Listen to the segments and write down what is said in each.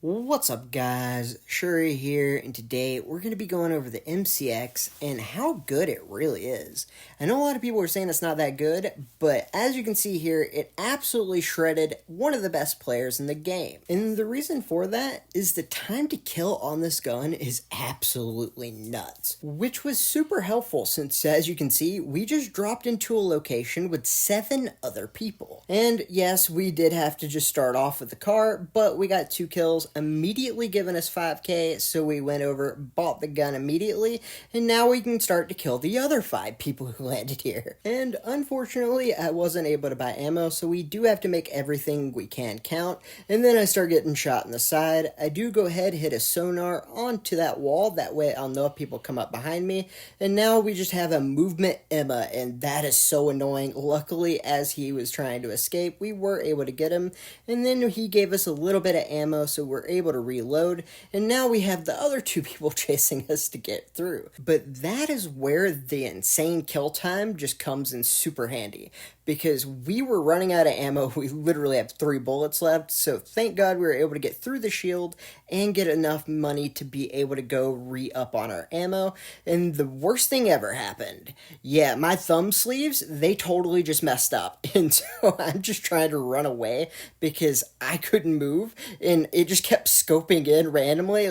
What's up, guys? Shouri here, and today we're going to be going over the MCX and how good it really is. I know a lot of people are saying it's not that good, but as you can see here, it absolutely shredded one of the best players in the game. And the reason for that is the time to kill on this gun is absolutely nuts, which was super helpful since, as you can see, we just dropped into a location with 7 other people. And yes, we did have to just start off with the car, but we got 2 kills, immediately giving us 5k, so we went over, bought the gun immediately, and now we can start to kill the other 5 people who landed here. And unfortunately, I wasn't able to buy ammo, so we do have to make everything we can count, and then I start getting shot in the side. I do go ahead, hit a sonar onto that wall, that way I'll know if people come up behind me, and now we just have a movement Emma, and that is so annoying. Luckily, as he was trying to escape, we were able to get him, and then he gave us a little bit of ammo, so we're able to reload, and now we have the other 2 people chasing us to get through. But that is where the insane kill time just comes in super handy, because we were running out of ammo. We literally have 3 bullets left, so thank God we were able to get through the shield and get enough money to be able to go re-up on our ammo. And the worst thing ever happened. Yeah, my thumb sleeves, they totally just messed up, and so I'm just trying to run away because I couldn't move, and it just kept scoping in randomly.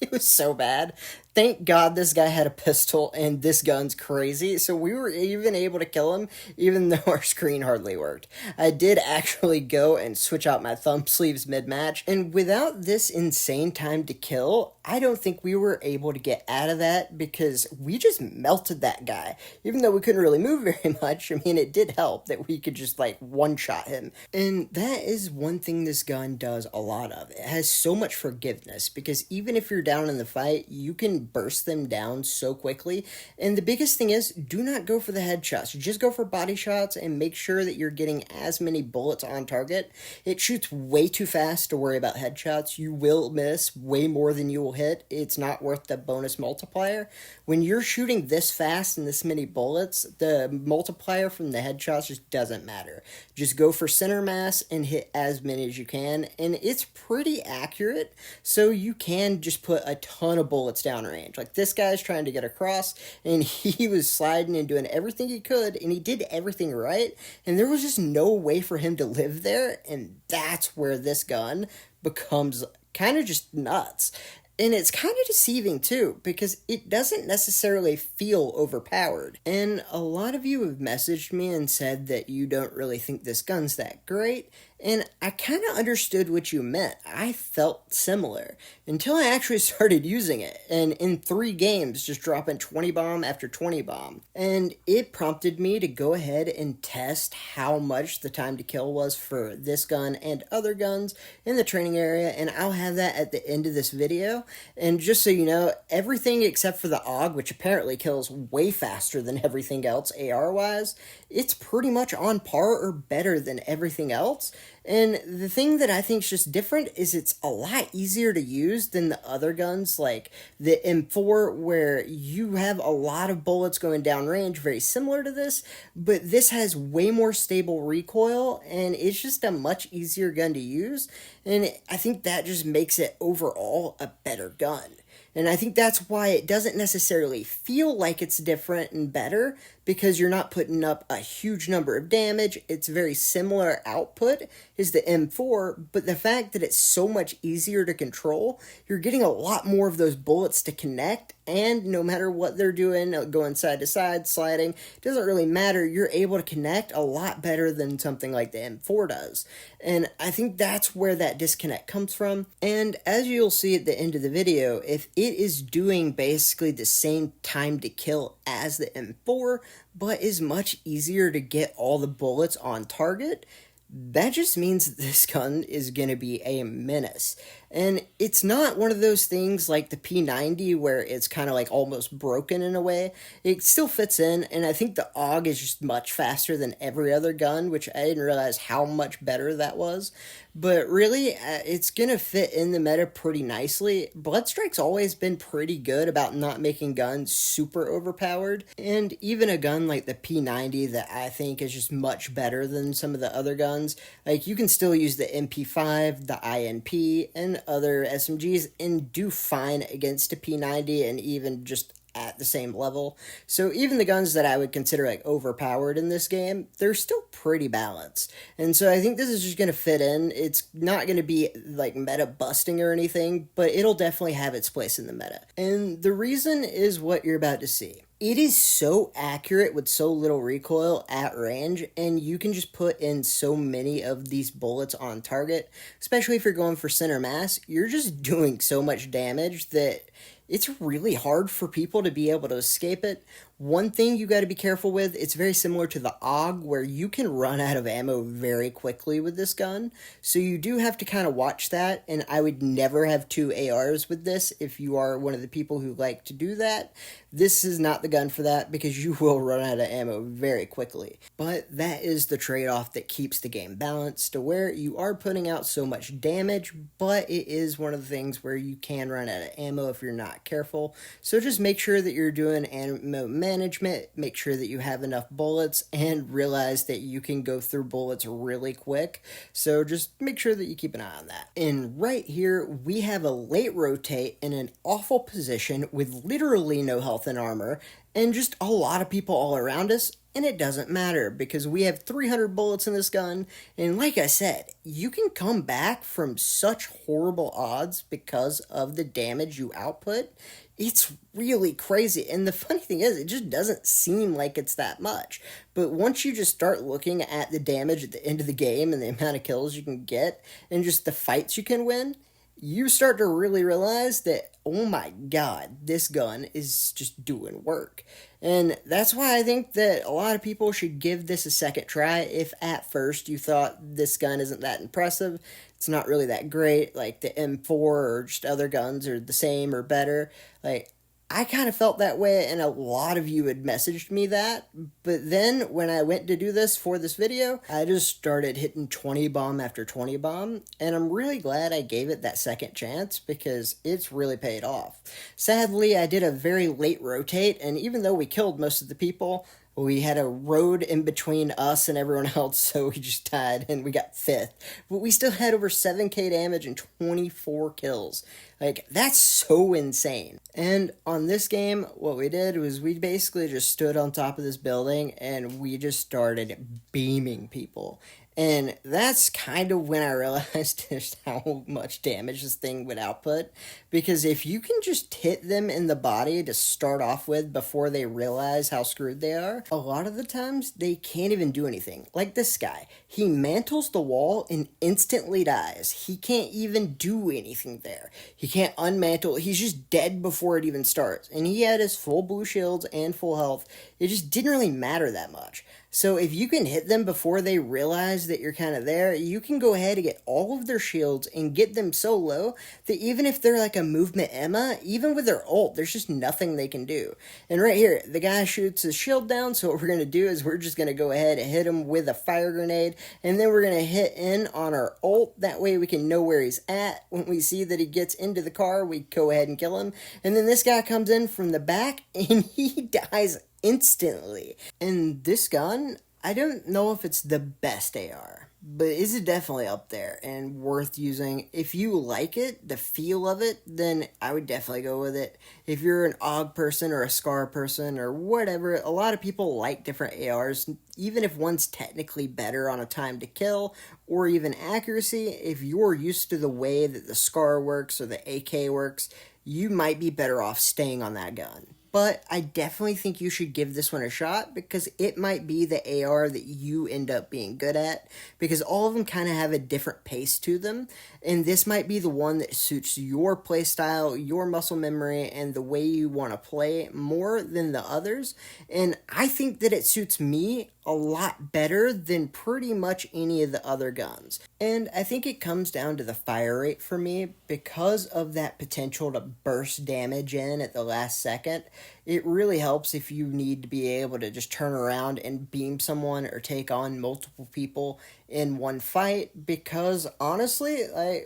It was so bad. Thank God this guy had a pistol, and this gun's crazy, so we were even able to kill him, even though our screen hardly worked. I did actually go and switch out my thumb sleeves mid-match, and without this insane time to kill, I don't think we were able to get out of that, because we just melted that guy. Even though we couldn't really move very much, I mean, it did help that we could just, one-shot him. And that is one thing this gun does a lot of. It has so much forgiveness, because even if you're down in the fight, you can burst them down so quickly. And the biggest thing is, do not go for the headshots. Just go for body shots and make sure that you're getting as many bullets on target. It shoots way too fast to worry about headshots. You will miss way more than you will hit. It's not worth the bonus multiplier. When you're shooting this fast and this many bullets, the multiplier from the headshots just doesn't matter. Just go for center mass and hit as many as you can, and it's pretty accurate, so you can just put a ton of bullets downrange. Like, this guy's trying to get across, and he was sliding and doing everything he could, and he did everything right, and there was just no way for him to live there, and that's where this gun becomes kind of just nuts. And it's kind of deceiving too, because it doesn't necessarily feel overpowered. And a lot of you have messaged me and said that you don't really think this gun's that great, and I kind of understood what you meant. I felt similar until I actually started using it, and in 3 games just dropping 20 bomb after 20 bomb. And it prompted me to go ahead and test how much the time to kill was for this gun and other guns in the training area, and I'll have that at the end of this video. And just so you know, everything except for the AUG, which apparently kills way faster than everything else AR-wise, it's pretty much on par or better than everything else. And the thing that I think is just different is it's a lot easier to use than the other guns, like the M4, where you have a lot of bullets going downrange, very similar to this, but this has way more stable recoil, and it's just a much easier gun to use, and I think that just makes it overall a better gun. And I think that's why it doesn't necessarily feel like it's different and better, because you're not putting up a huge number of damage. It's very similar output as the M4, but the fact that it's so much easier to control, you're getting a lot more of those bullets to connect, and no matter what they're doing, going side to side, sliding, it doesn't really matter, you're able to connect a lot better than something like the M4 does. And I think that's where that disconnect comes from. And as you'll see at the end of the video, if it is doing basically the same time to kill as the M4, but is much easier to get all the bullets on target, that just means this gun is going to be a menace. And it's not one of those things like the P90 where it's kind of like almost broken in a way. It still fits in, and I think the AUG is just much faster than every other gun, which I didn't realize how much better that was. But really, it's going to fit in the meta pretty nicely. Bloodstrike's always been pretty good about not making guns super overpowered, and even a gun like the P90 that I think is just much better than some of the other guns, like you can still use the MP5, the INP, and other SMGs and do fine against a P90 and even just at the same level. So even the guns that I would consider like overpowered in this game, they're still pretty balanced. And so I think this is just going to fit in. It's not going to be like meta busting or anything, but it'll definitely have its place in the meta. And the reason is what you're about to see. It is so accurate with so little recoil at range, and you can just put in so many of these bullets on target, especially if you're going for center mass. You're just doing so much damage that it's really hard for people to be able to escape it. One thing you got to be careful with, it's very similar to the AUG, where you can run out of ammo very quickly with this gun. So you do have to kind of watch that, and I would never have two ARs with this if you are one of the people who like to do that. This is not the gun for that because you will run out of ammo very quickly. But that is the trade-off that keeps the game balanced, to where you are putting out so much damage, but it is one of the things where you can run out of ammo if you're not careful. So just make sure that you're doing ammo management, make sure that you have enough bullets, and realize that you can go through bullets really quick. So just make sure that you keep an eye on that. And right here, we have a late rotate in an awful position with literally no health and armor, and just a lot of people all around us, and it doesn't matter because we have 300 bullets in this gun, and like I said, you can come back from such horrible odds because of the damage you output. It's really crazy, and the funny thing is, it just doesn't seem like it's that much. But once you just start looking at the damage at the end of the game and the amount of kills you can get, and just the fights you can win, you start to really realize that, oh my god, this gun is just doing work. And that's why I think that a lot of people should give this a second try. If at first you thought this gun isn't that impressive, it's not really that great, like the M4 or just other guns are the same or better, like, I kind of felt that way, and a lot of you had messaged me that, but then when I went to do this for this video, I just started hitting 20 bomb after 20 bomb, and I'm really glad I gave it that second chance because it's really paid off. Sadly, I did a very late rotate, and even though we killed most of the people, we had a road in between us and everyone else, so we just died and we got 5th. But we still had over 7k damage and 24 kills. Like, that's so insane. And on this game, what we did was we basically just stood on top of this building and we just started beaming people. And that's kind of when I realized just how much damage this thing would output. Because if you can just hit them in the body to start off with before they realize how screwed they are, a lot of the times they can't even do anything. Like this guy. He mantles the wall and instantly dies. He can't even do anything there. He can't unmantle. He's just dead before it even starts. And he had his full blue shields and full health. It just didn't really matter that much. So if you can hit them before they realize that you're kind of there, you can go ahead and get all of their shields and get them so low that even if they're like a movement Emma, even with their ult, there's just nothing they can do. And right here, the guy shoots his shield down, so what we're going to do is we're just going to go ahead and hit him with a fire grenade, and then we're going to hit in on our ult. That way we can know where he's at. When we see that he gets into the car, we go ahead and kill him. And then this guy comes in from the back, and he dies instantly. And this gun, I don't know if it's the best AR, but is it definitely up there and worth using. If you like it, the feel of it, then I would definitely go with it. If you're an AUG person or a SCAR person or whatever, a lot of people like different ARs, even if one's technically better on a time to kill or even accuracy. If you're used to the way that the SCAR works or the AK works, you might be better off staying on that gun. But I definitely think you should give this one a shot because it might be the AR that you end up being good at, because all of them kind of have a different pace to them, and this might be the one that suits your play style, your muscle memory, and the way you want to play more than the others. And I think that it suits me a lot better than pretty much any of the other guns. And I think it comes down to the fire rate for me because of that potential to burst damage in at the last second. It really helps if you need to be able to just turn around and beam someone or take on multiple people in one fight, because honestly,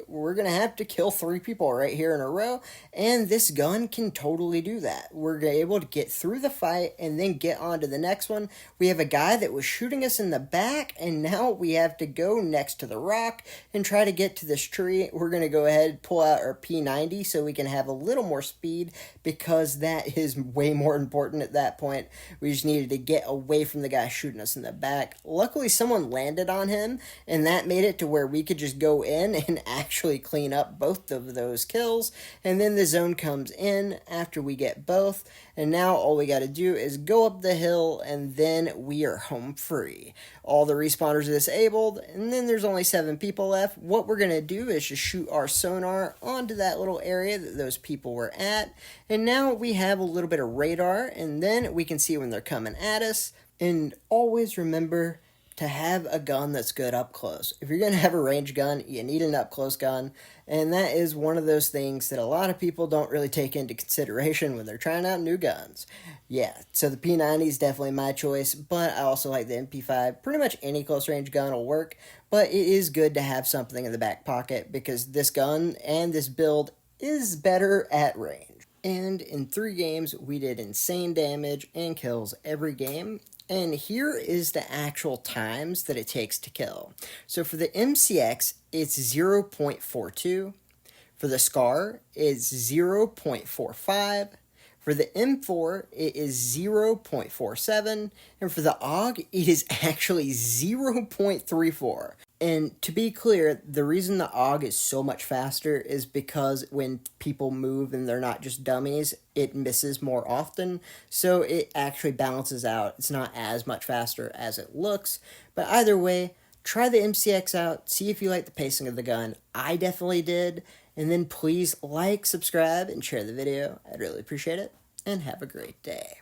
we're gonna have to kill 3 people right here in a row, and this gun can totally do that. We're able to get through the fight and then get on to the next one. We have a guy that was shooting us in the back, and now we have to go next to the rock and try to get to this tree. We're gonna go ahead and pull out our P90 so we can have a little more speed, because that is way more important at that point. We just needed to get away from the guy shooting us in the back. Luckily, someone landed on him, and that made it to where we could just go in and actually clean up both of those kills. And then the zone comes in after we get both, and now all we got to do is go up the hill, and then we are home free. All the respawners are disabled, and then there's only 7 people left. What we're going to do is just shoot our sonar onto that little area that those people were at, and now we have a little bit of radar, and then we can see when they're coming at us. And always remember to have a gun that's good up close. If you're going to have a range gun, you need an up close gun, and that is one of those things that a lot of people don't really take into consideration when they're trying out new guns. Yeah, so the P90 is definitely my choice, but I also like the MP5. Pretty much any close range gun will work, but it is good to have something in the back pocket, because this gun and this build is better at range. And in 3 games, we did insane damage and kills every game. And here is the actual times that it takes to kill. So for the MCX, it's 0.42. For the SCAR, it's 0.45. For the M4, it is 0.47. And for the AUG, it is actually 0.34. And to be clear, the reason the AUG is so much faster is because when people move and they're not just dummies, it misses more often. So it actually balances out. It's not as much faster as it looks. But either way, try the MCX out. See if you like the pacing of the gun. I definitely did. And then please like, subscribe, and share the video. I'd really appreciate it. And have a great day.